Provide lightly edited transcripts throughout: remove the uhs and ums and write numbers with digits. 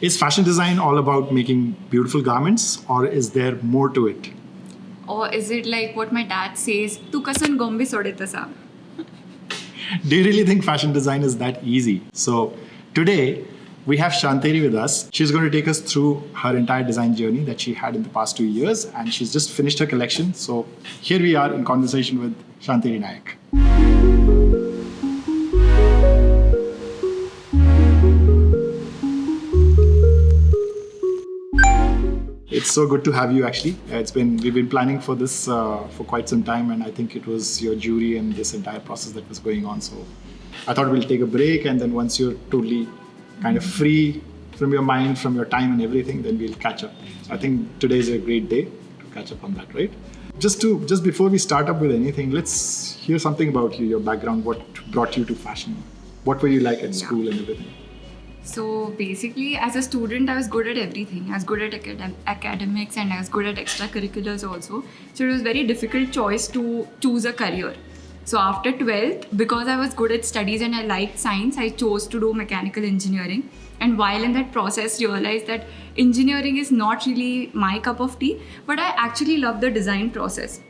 Is fashion design all about making beautiful garments, or is there more to it? Or is it like what my dad says, "Tu kasan gombe sodetasa"? Do you really think fashion design is that easy? So today we have Shanteri with us. She's going to take us through her entire design journey that she had in the past 2 years, and she's just finished her collection. So here we are in conversation with Shanteri Nayak. It's so good to have you. Actually, we've been planning for this for quite some time, and I think it was your jury and this entire process that was going on. So I thought we'll take a break, and then once you're totally kind of free from your mind, from your time and everything, then we'll catch up. So I think today is a great day to catch up on that, right? Just before we start up with anything, let's hear something about you, your background, what brought you to fashion, what were you like at school and everything. So basically, as a student, I was good at everything. I was good at academics and I was good at extracurriculars also. So it was very difficult choice to choose a career. So after 12th, because I was good at studies and I liked science, I chose to do mechanical engineering. And while in that process, realized that engineering is not really my cup of tea, but I actually love the design process,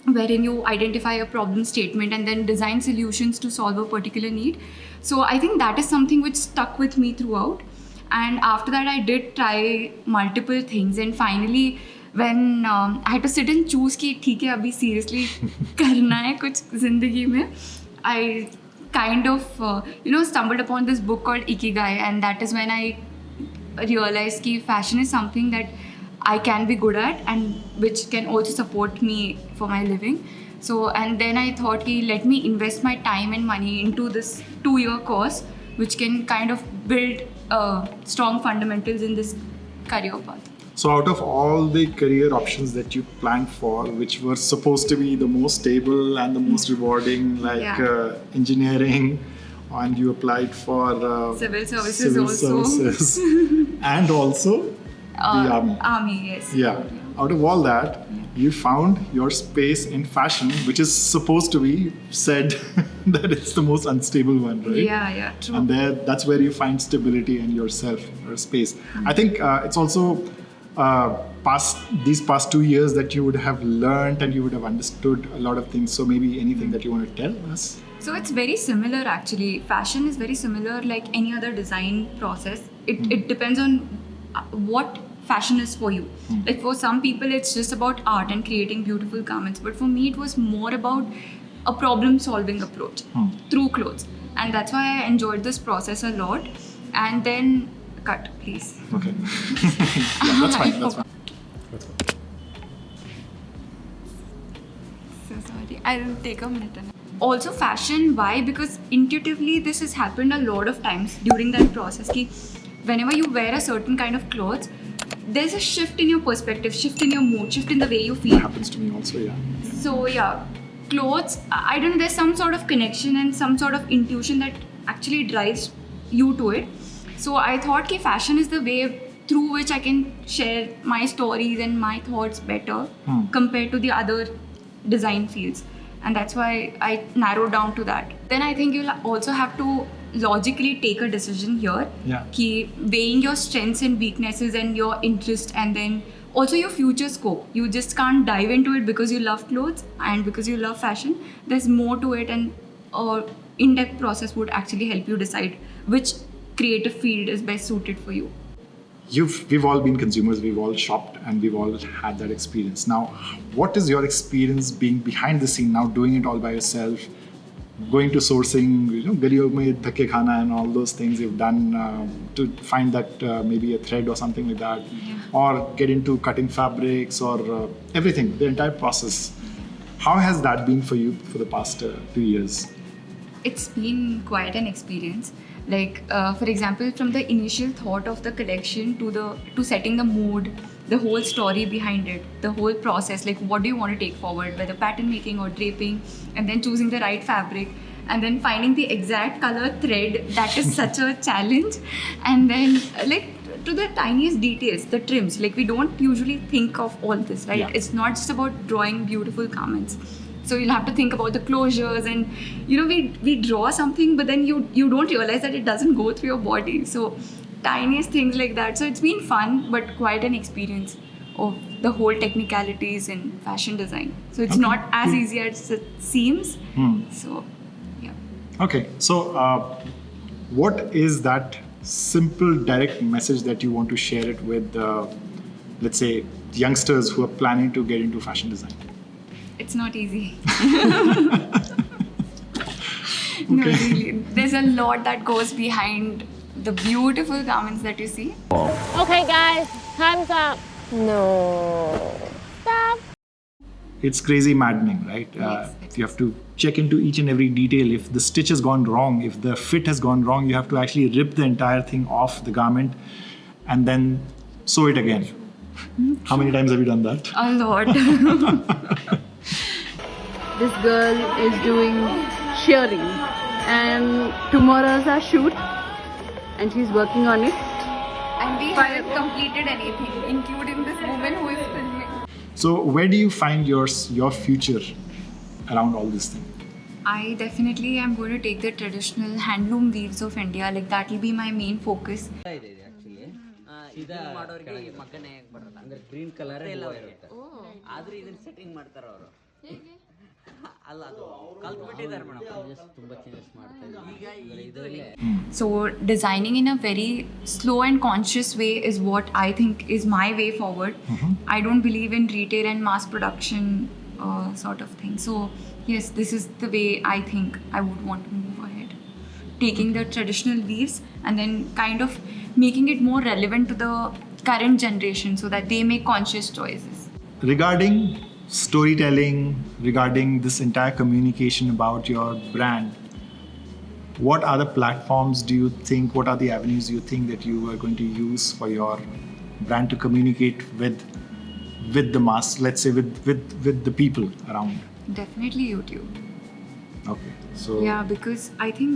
wherein you identify a problem statement and then design solutions to solve a particular need. So I think that is something which stuck with me throughout. And after that, I did try multiple things. And finally, when I had to sit and choose कि ठीक है अभी seriously करना है कुछ जिंदगी में, I kind of stumbled upon this book called Ikigai, and that is when I realized कि fashion is something that I can be good at and which can also support me for my living. So, and then I thought, let me invest my time and money into this 2-year course, which can kind of build strong fundamentals in this career path. So out of all the career options that you planned for, which were supposed to be the most stable and the most rewarding, like engineering, and you applied for civil services and also the army. Army, yes. Yeah. Out of all that, you found your space in fashion, which is supposed to be said that it's the most unstable one, right? Yeah, true. And that's where you find stability in yourself or space. I think it's also these past 2 years that you would have learned and you would have understood a lot of things. So maybe anything that you want to tell us? So it's very similar actually. Fashion is very similar like any other design process. It depends on what fashion is for you. Like for some people it's just about art and creating beautiful garments, but for me it was more about a problem solving approach through clothes, and that's why I enjoyed this process a lot. And then cut please. Okay. Yeah, that's fine. Let's go. So sorry, I'll take a minute. Also fashion, why? Because intuitively this has happened a lot of times during that process ki whenever you wear a certain kind of clothes, there's a shift in your perspective, shift in your mood, shift in the way you feel. That happens to me also, yeah. So yeah, clothes, I don't know, there's some sort of connection and some sort of intuition that actually drives you to it. So I thought that fashion is the way through which I can share my stories and my thoughts better compared to the other design fields. And that's why I narrowed down to that. Then I think you'll also have to logically take a decision here. Yeah. Weighing your strengths and weaknesses and your interest, and then also your future scope. You just can't dive into it because you love clothes and because you love fashion. There's more to it, and an in-depth process would actually help you decide which creative field is best suited for you. We've all been consumers, we've all shopped, and we've all had that experience. Now, what is your experience being behind the scene now, doing it all by yourself, going to sourcing, galiyon mein dhakke khana and all those things you've done to find that maybe a thread or something like that, or get into cutting fabrics or everything, the entire process. How has that been for you for the past 2 years? It's been quite an experience. Like, for example, from the initial thought of the collection to setting the mood, the whole story behind it, the whole process, like what do you want to take forward, whether pattern making or draping, and then choosing the right fabric, and then finding the exact color thread, that is such a challenge. And then like to the tiniest details, the trims, like we don't usually think of all this, right? Yeah. It's not just about drawing beautiful garments. So you'll have to think about the closures, and we draw something, but then you don't realize that it doesn't go through your body. So tiniest things like that. So it's been fun, but quite an experience of the whole technicalities in fashion design. So it's not as easy as it seems. So, yeah. Okay, so what is that simple, direct message that you want to share it with, let's say, youngsters who are planning to get into fashion design? It's not easy. No, really. There's a lot that goes behind the beautiful garments that you see. Okay, guys, time's up. No. Stop. It's crazy maddening, right? You have to check into each and every detail. If the stitch has gone wrong, if the fit has gone wrong, you have to actually rip the entire thing off the garment and then sew it again. How many times have you done that? A lot. This girl is doing shearing, and tomorrow's our shoot, and she's working on it. And we haven't completed anything, including this woman who is filming. So where do you find your future around all this thing? I definitely am going to take the traditional handloom weaves of India. Like that will be my main focus. ಮಾಡೋರಿಗೆ ಈ ಮಗ್ಗನೇ ಯಾಕೆ ಬರಲ್ಲ ಅಂದ್ರೆ green colour ಎಲ್ಲ ಇರುತ್ತೆ ಆದ್ರೂ ಇದನ್ನ setting ಮಾಡ್ತಾರೆ ಅವರು ಅಲ್ಲ ಅದು ಕಲ್ತ್ಬಿಟ್ಟಿದ್ದಾರೆ ಮೇಡಮ್ ಜಸ್ಟ್ ತುಂಬಾ ಚೇಂಜಸ್ ಮಾಡ್ತಾರೆ ಈಗ ಇದರಲ್ಲಿ So designing in a very slow and conscious way is what I think is my way forward. I don't believe in retail and mass production sort of thing. So yes, this is the way I think I would want to move ahead. Taking the traditional weaves and then kind of making it more relevant to the current generation so that they make conscious choices. Regarding storytelling, regarding this entire communication about your brand, what are the platforms do you think, what are the avenues you think that you are going to use for your brand to communicate with the mass, let's say with the people around? Definitely YouTube. Okay, so Yeah, because I think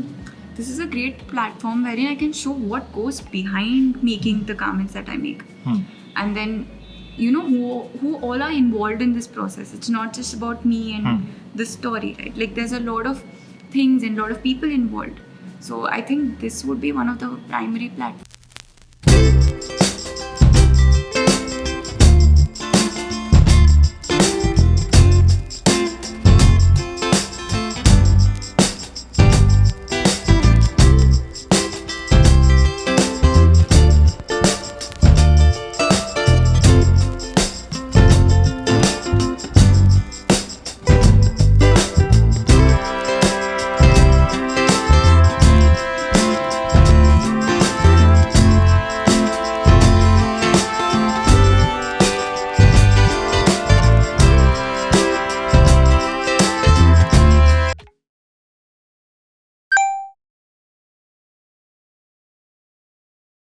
this is a great platform wherein I can show what goes behind making the garments that I make. And then, you know, who all are involved in this process. It's not just about me and the story, right? Like there's a lot of things and a lot of people involved. So I think this would be one of the primary platforms